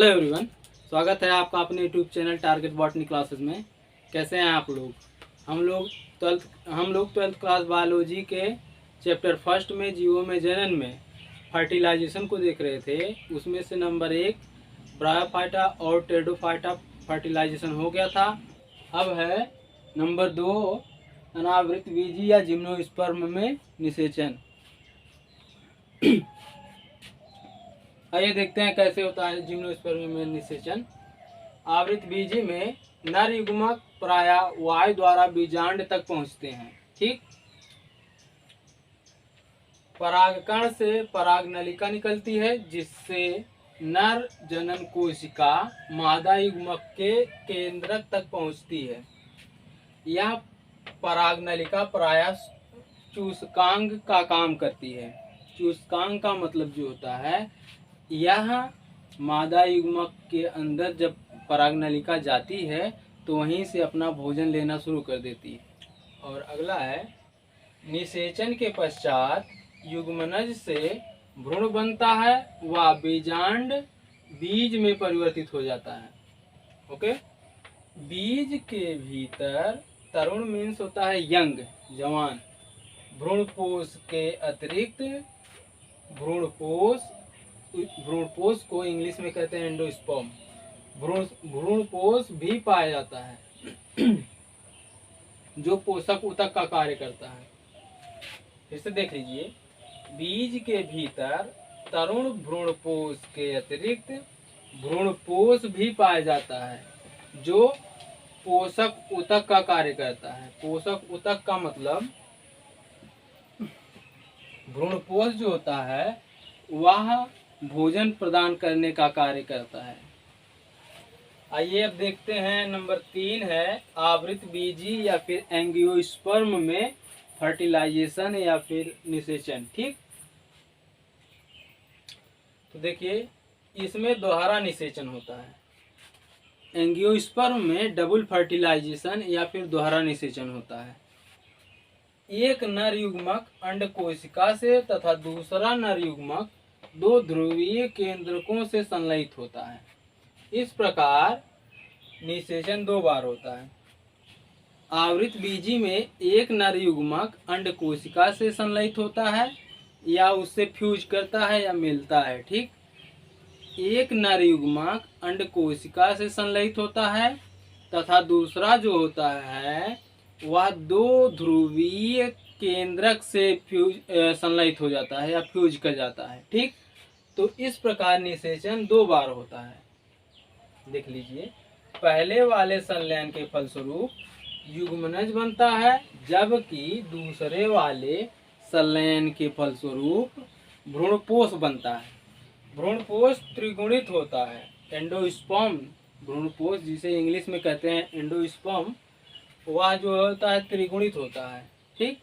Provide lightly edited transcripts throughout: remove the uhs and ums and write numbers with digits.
Hello everyone, स्वागत है आपका अपने YouTube channel target botany classes में। कैसे हैं आप लोग? हम लोग ट्वेल्थ क्लास बायोलॉजी के चैप्टर फर्स्ट में जीवों में जनन में फर्टिलाइजेशन को देख रहे थे। उसमें से नंबर 1 ब्रायोफाइटा और टेरिडोफाइटा फर्टिलाइजेशन हो गया था। अब है नंबर 2 अनावृत बीजी या जिम्नोस्पर्म में निषेचन। आइए देखते हैं कैसे होता है जिम्नोस्पर्म में निषेचन। आवृत बीजी में नर युग्मक प्रायः वायु द्वारा बीजांड तक पहुंचते हैं। ठीक, परागकण से पराग नलिका निकलती है जिससे नर जनन कोशिका मादा युग्मक के केंद्रक तक पहुंचती है। यह पराग नलिका प्रायः चूसकांग का काम करती है। चूसकांग का मतलब जो होता है, यह मादा युग्मक के अंदर जब पराग नलिका जाती है तो वहीं से अपना भोजन लेना शुरू कर देती है। और अगला है निषेचन के पश्चात युग्मनज से भ्रूण बनता है व बीजांड बीज में परिवर्तित हो जाता है। ओके, बीज के भीतर तरुण मीन्स होता है यंग, जवान। भ्रूणपोष के अतिरिक्त भ्रूणपोष को इंग्लिश में कहते हैं एंडोस्पर्म। भ्रूणपोष भी पाया जाता है जो पोषक ऊतक का कार्य करता है। फिर से देख लीजिए, बीज के भीतर तरुण भ्रूणपोष के अतिरिक्त भ्रूणपोष भी पाया जाता है जो पोषक ऊतक का कार्य करता है। पोषक ऊतक का मतलब भ्रूणपोष जो होता है वह भोजन प्रदान करने का कार्य करता है। आइए अब देखते हैं नंबर 3 है आवृत बीजी या फिर एंजियोस्पर्म में फर्टिलाइजेशन या फिर निषेचन। ठीक, तो देखिए इसमें दोहरा निषेचन होता है। एंजियोस्पर्म में डबल फर्टिलाइजेशन या फिर दोहरा निषेचन होता है। एक नर युग्मक अंड कोशिका से तथा दूसरा नर युग्मक 2 ध्रुवीय केंद्रकों से संलयित होता है। इस प्रकार निषेचन 2 बार होता है। आवृत बीजी में एक नर युग्मक अंड कोशिका से संलयित होता है या उससे फ्यूज करता है या मिलता है। ठीक, एक नर युग्मक अंड कोशिका से संलयित होता है तथा दूसरा जो होता है वह 2 ध्रुवीय केंद्रक से संलयित हो जाता है या फ्यूज कर जाता है। ठीक, तो इस प्रकार निषेचन 2 बार होता है। देख लीजिए, पहले वाले संलयन के फलस्वरूप युग्मनज बनता है जबकि दूसरे वाले संलयन के फलस्वरूप भ्रूणपोष बनता है। भ्रूणपोष त्रिगुणित होता है। एंडोस्पर्म भ्रूणपोष जिसे इंग्लिश में कहते हैं एंडोस्पर्म, वह जो होता है त्रिगुणित होता है। ठीक,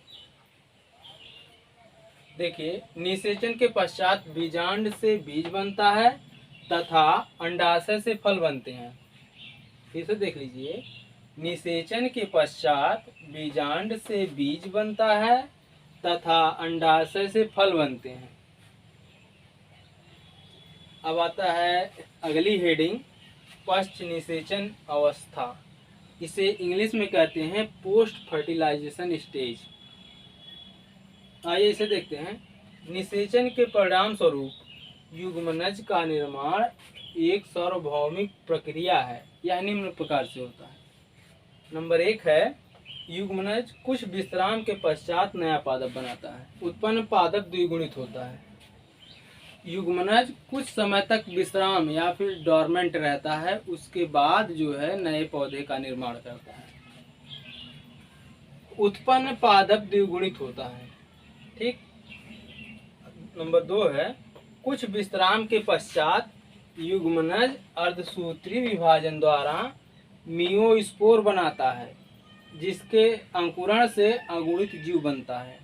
देखिए निषेचन के पश्चात बीजांड से बीज बनता है तथा अंडाशय से फल बनते हैं। फिर से देख लीजिए, निषेचन के पश्चात बीजांड से बीज बनता है तथा अंडाशय से फल बनते हैं। अब आता है अगली हेडिंग, पश्च निषेचन अवस्था। इसे इंग्लिश में कहते हैं पोस्ट फर्टिलाइजेशन स्टेज। आइए इसे देखते हैं। निषेचन के परिणाम स्वरूप युग्मनज का निर्माण एक सार्वभौमिक प्रक्रिया है। यह निम्न प्रकार से होता है। नंबर 1 है युग्मनज कुछ विश्राम के पश्चात नया पादप बनाता है। उत्पन्न पादप द्विगुणित होता है। युग्मनज कुछ समय तक विश्राम या फिर डोरमेंट रहता है, उसके बाद जो है नए पौधे का निर्माण करता है। उत्पन्न पादप द्विगुणित होता है। ठीक, नंबर 2 है कुछ विश्राम के पश्चात युग्मनज अर्धसूत्री विभाजन द्वारा मियोस्पोर बनाता है जिसके अंकुरण से अगुणित जीव बनता है।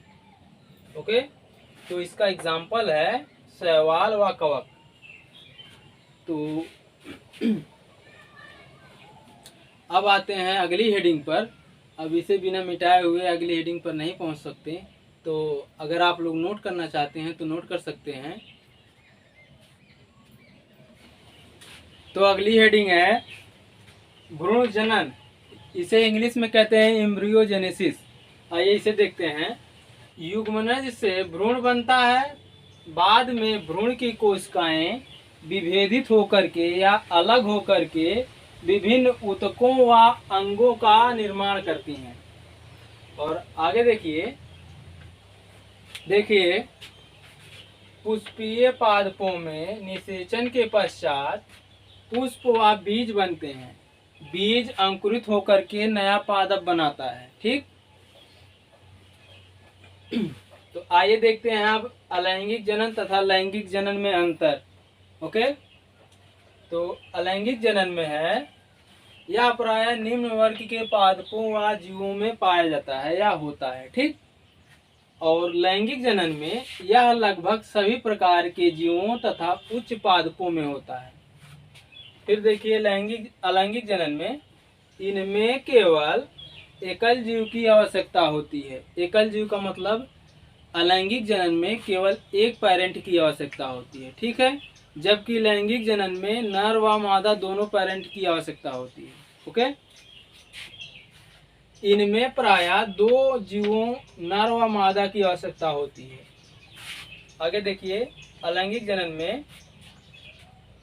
ओके, तो इसका एग्जाम्पल है शैवाल व कवक। तो अब आते हैं अगली हेडिंग पर। अब इसे बिना मिटाए हुए अगली हेडिंग पर नहीं पहुंच सकते, तो अगर आप लोग नोट करना चाहते हैं तो नोट कर सकते हैं। तो अगली हेडिंग है भ्रूण जनन, इसे इंग्लिश में कहते हैं एम्ब्रियोजेनेसिस। आइए इसे देखते हैं। युग्मनज से भ्रूण बनता है, बाद में भ्रूण की कोशिकाएं विभेदित होकर के या अलग होकर के विभिन्न ऊतकों व अंगों का निर्माण करती हैं। और आगे देखिए पुष्पीय पादपों में निषेचन के पश्चात पुष्प व बीज बनते हैं। बीज अंकुरित होकर के नया पादप बनाता है। ठीक, तो आइए देखते हैं अब अलैंगिक जनन तथा लैंगिक जनन में अंतर। ओके, तो अलैंगिक जनन में है यह प्रायः निम्न वर्ग के पादपों व जीवों में पाया जाता है या होता है। ठीक, और लैंगिक जनन में यह लगभग सभी प्रकार के जीवों तथा उच्च पादपों में होता है। फिर देखिए अलैंगिक जनन में इनमें केवल एकल जीव की आवश्यकता होती है। एकल जीव का मतलब अलैंगिक जनन में केवल एक पेरेंट की आवश्यकता होती है। ठीक है, जबकि लैंगिक जनन में नर व मादा दोनों पेरेंट की आवश्यकता होती है। ओके, इनमें प्रायः दो जीवों नर व मादा की आवश्यकता होती है। आगे देखिए अलैंगिक जनन में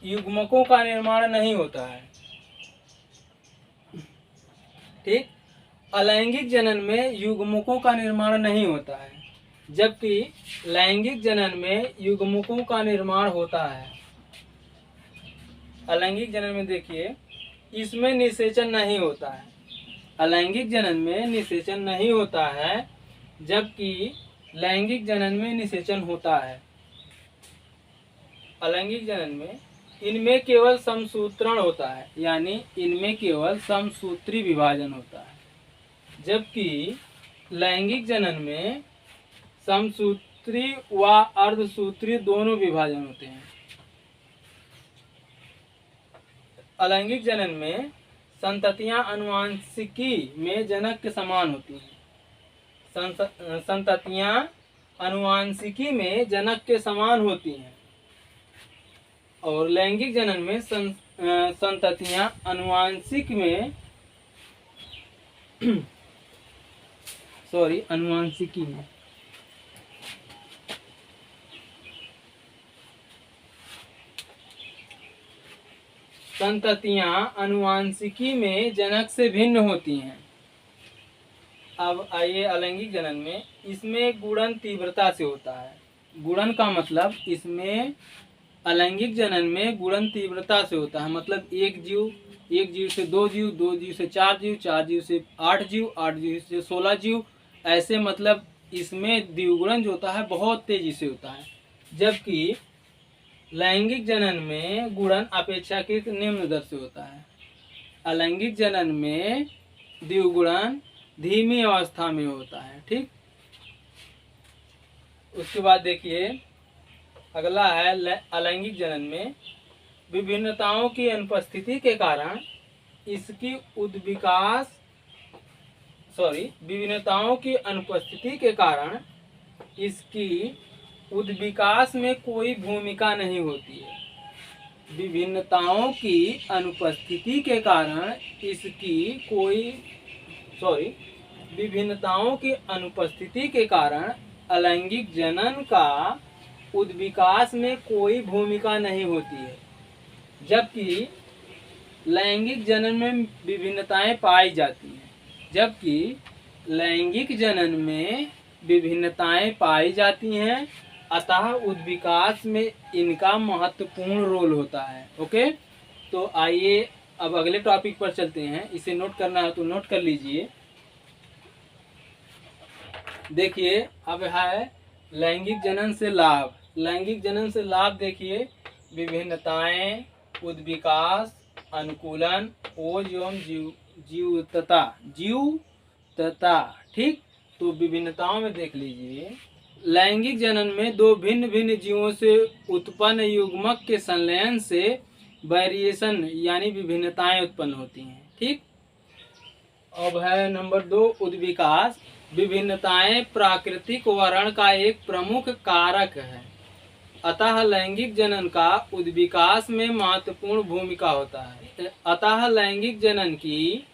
युग्मकों का निर्माण नहीं होता है। ठीक, अलैंगिक जनन में युग्मकों का निर्माण नहीं होता है, जबकि लैंगिक जनन में युग्मकों का निर्माण होता है। अलैंगिक जनन में देखिए इसमें निषेचन नहीं होता है। अलैंगिक जनन में निषेचन नहीं होता है, जबकि लैंगिक जनन में निषेचन होता है। अलैंगिक जनन में इनमें केवल समसूत्रण होता है, यानी इनमें केवल समसूत्री विभाजन होता है, जबकि लैंगिक जनन में समसूत्री व अर्धसूत्री दोनों विभाजन होते हैं। अलैंगिक जनन में संततियां अनुवांशिकी में जनक के समान होती हैं। संततियां अनुवांशिकी में जनक के समान होती हैं, और लैंगिक जनन में संततियां अनुवांशिक में अनुवांशिकी में संततियां अनुवांशिकी में जनक से भिन्न होती हैं। अब आइए अलैंगिक जनन में, इसमें गुणन तीव्रता से होता है। गुणन का मतलब इसमें अलैंगिक जनन में गुणन तीव्रता से होता है, मतलब एक जीव से दो जीव, दो जीव से चार जीव, चार जीव से आठ जीव, आठ जीव से 16 जीव, ऐसे मतलब इसमें द्विगुणन जो होता है बहुत तेजी से होता है। जबकि लैंगिक जनन में गुणन अपेक्षाकृत निम्न दर से होता है। अलैंगिक जनन में द्विगुणन धीमी अवस्था में होता है। ठीक, उसके बाद देखिए अगला है अलैंगिक जनन में विभिन्नताओं की अनुपस्थिति के कारण इसकी विभिन्नताओं की अनुपस्थिति के कारण इसकी उद्विकास में कोई भूमिका नहीं होती है। विभिन्नताओं की अनुपस्थिति के कारण विभिन्नताओं की अनुपस्थिति के कारण अलैंगिक जनन का उद्विकास में कोई भूमिका नहीं होती है, जबकि लैंगिक जनन में विभिन्नताएं पाई जाती हैं। जबकि लैंगिक जनन में विभिन्नताएं पाई जाती हैं, अतः उद्विकास में इनका महत्वपूर्ण रोल होता है। ओके, तो आइए अब अगले टॉपिक पर चलते हैं। इसे नोट करना है तो नोट कर लीजिए। देखिए अब है लैंगिक जनन से लाभ। लैंगिक जनन से लाभ देखिए विभिन्नताएं, उद्विकास, अनुकूलन, ओज एवं जीवतता। ठीक, तो विभिन्नताओं में देख लीजिए लैंगिक जनन में दो भिन्न भिन्न जीवों से उत्पन्न युग्मक के संलयन से वेरिएशन यानी विभिन्नताएं उत्पन्न होती हैं। ठीक, अब है नंबर 2 उद्विकास। विभिन्नताएं प्राकृतिक वर्ण का एक प्रमुख कारक है। अतः लैंगिक जनन का उद्विकास में महत्वपूर्ण भूमिका होता है। अतः लैंगिक जनन की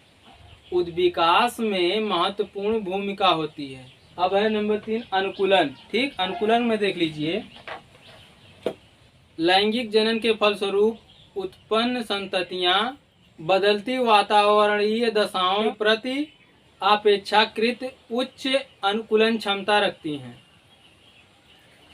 उद्विकास में महत्वपूर्ण भूमिका होती है। अब है नंबर 3 अनुकूलन। ठीक, अनुकूलन में देख लीजिए, लैंगिक जनन के फलस्वरूप उत्पन्न संततियां बदलती वातावरणीय दशाओं के प्रति अपेक्षाकृत उच्च अनुकूलन क्षमता रखती हैं।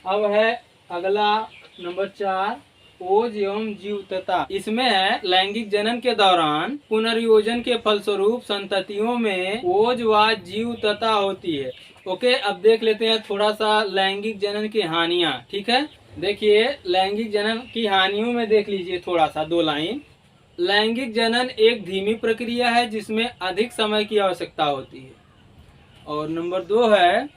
अब है अगला नंबर 4 ओज एवं जीवतता। इसमें है लैंगिक जनन के दौरान पुनर्योजन के फलस्वरूप संततियों में ओज व जीवतता होती है। ओके, अब देख लेते हैं थोड़ा सा लैंगिक जनन की हानियां। ठीक है, देखिए लैंगिक जनन की हानियों में देख लीजिए थोड़ा सा 2 लाइन। लैंगिक जनन एक धीमी प्रक्रिया है जिसमें अधिक समय की आवश्यकता होती है। और नंबर 2 है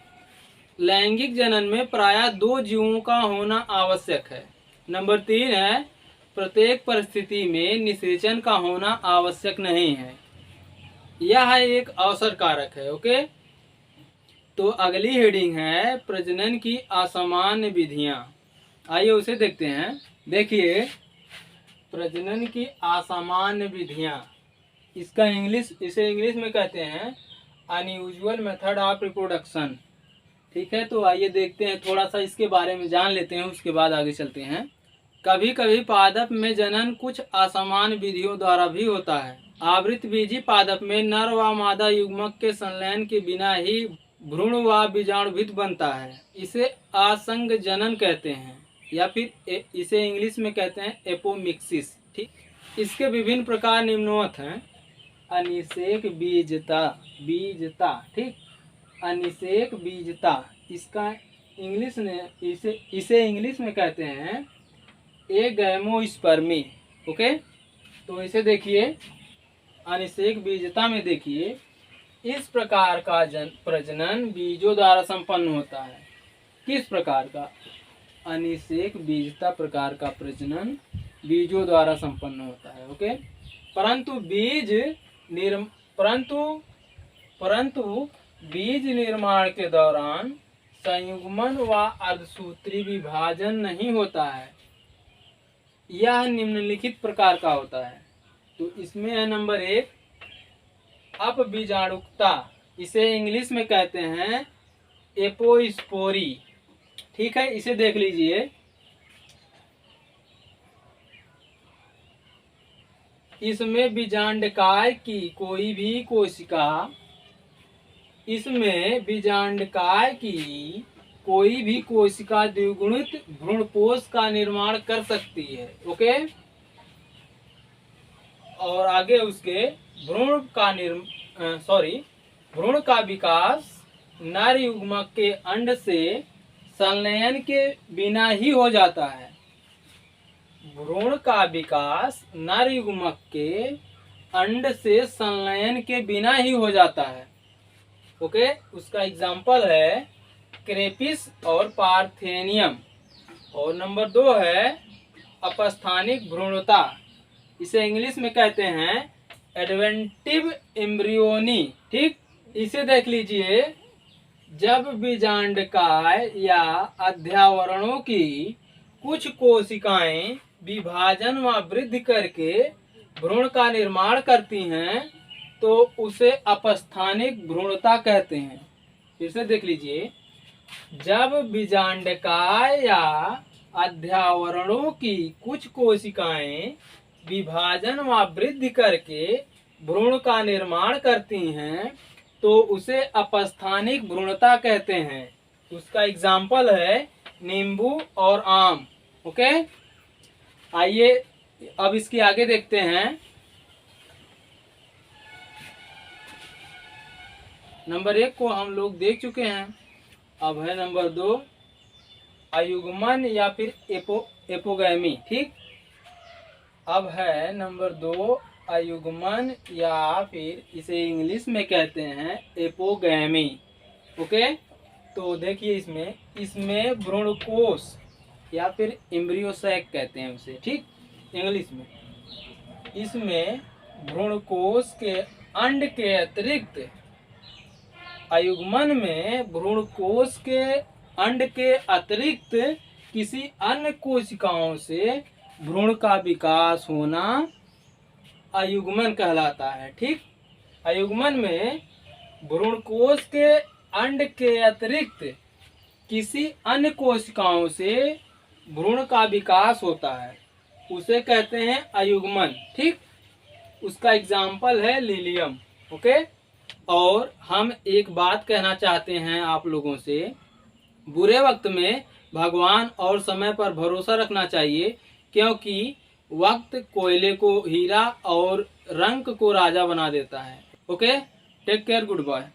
लैंगिक जनन में प्रायः 2 जीवों का होना आवश्यक है। नंबर 3 है प्रत्येक परिस्थिति में निषेचन का होना आवश्यक नहीं है, यह एक अवसर कारक है। ओके, तो अगली हेडिंग है प्रजनन की असामान्य विधियां। आइए उसे देखते हैं। देखिए प्रजनन की असामान्य विधियां, इसे इंग्लिश में कहते हैं अनयूजुअल मेथड ऑफ रिप्रोडक्शन। ठीक है, तो आइए देखते हैं, थोड़ा सा इसके बारे में जान लेते हैं, उसके बाद आगे चलते हैं। कभी कभी पादप में जनन कुछ असामान्य विधियों द्वारा भी होता है। आवृतबीजी पादप में नर व मादा युग्मक के संलयन के बिना ही भ्रूण व बीजाणुभित बनता है। इसे असंग जनन कहते हैं, या फिर इसे इंग्लिश में कहते हैं एपोमिक्सिस। ठीक, इसके विभिन्न प्रकार निम्नवत हैं। अनिषेक बीजता। ठीक, अनिषेक बीजता, इसका इंग्लिश ने इसे इंग्लिश में कहते हैं एगैमोस्पर्मी। ओके, तो इसे देखिए अनिषेक बीजता में देखिए इस प्रकार का प्रजनन बीजों द्वारा संपन्न होता है। किस प्रकार का? अनिषेक बीजता प्रकार का प्रजनन बीजों द्वारा संपन्न होता है। ओके, परंतु बीज निर्माण के दौरान संयुग्मन व अर्धसूत्री विभाजन नहीं होता है। यह निम्नलिखित प्रकार का होता है। तो इसमें है नंबर 1 अपबीजाणुकता, इसे इंग्लिश में कहते हैं एपोस्पोरी। ठीक है, इसे देख लीजिए। इसमें बीजांडकाय की कोई भी कोशिका द्विगुणित भ्रूणपोष का निर्माण कर सकती है। ओके, और आगे उसके भ्रूण का विकास नर युग्मक के अंड से संलयन के बिना ही हो जाता है। भ्रूण का विकास नर युग्मक के अंड से संलयन के बिना ही हो जाता है। ओके, उसका एग्जाम्पल है क्रेपिस और पार्थेनियम। और नंबर 2 है अपस्थानिक भ्रूणता, इसे इंग्लिश में कहते हैं एडवेंटिव एम्ब्रियोनी। ठीक, इसे देख लीजिए। जब बीजांडकाय या अध्यावरणों की कुछ कोशिकाएं विभाजन व वृद्धि करके भ्रूण का निर्माण करती हैं तो उसे अपस्थानिक भ्रूणता कहते हैं। फिर से देख लीजिए, जब बीजांडकाय या अध्यावरणों की कुछ कोशिकाएं विभाजन व वृद्धि करके भ्रूण का निर्माण करती हैं तो उसे अपस्थानिक भ्रूणता कहते हैं। उसका एग्जाम्पल है नींबू और आम। ओके, आइए अब इसके आगे देखते हैं। नंबर 1 को हम लोग देख चुके हैं। अब है नंबर 2 अयुग्मन या फिर एपोगैमी। ठीक, अब है नंबर 2 अयुग्मन या फिर इसे इंग्लिश में कहते हैं एपोगैमी। ओके, तो देखिए इसमें भ्रूणकोश या फिर एम्ब्रियो सैक कहते हैं उसे। ठीक, इंग्लिश में इसमें भ्रूणकोश के अंड के अतिरिक्त अयुग्मन में भ्रूणकोश के अंड के अतिरिक्त किसी अन्य कोशिकाओं से भ्रूण का विकास होना अयुग्मन कहलाता है। ठीक, अयुग्मन में भ्रूण कोश के अंड के अतिरिक्त किसी अन्य कोशिकाओं से भ्रूण का विकास होता है, उसे कहते हैं अयुग्मन। ठीक, उसका एग्जाम्पल है लिलियम। ओके, और हम एक बात कहना चाहते हैं आप लोगों से, बुरे वक्त में भगवान और समय पर भरोसा रखना चाहिए, क्योंकि वक्त कोयले को हीरा और रंक को राजा बना देता है। Okay, take care, good bye.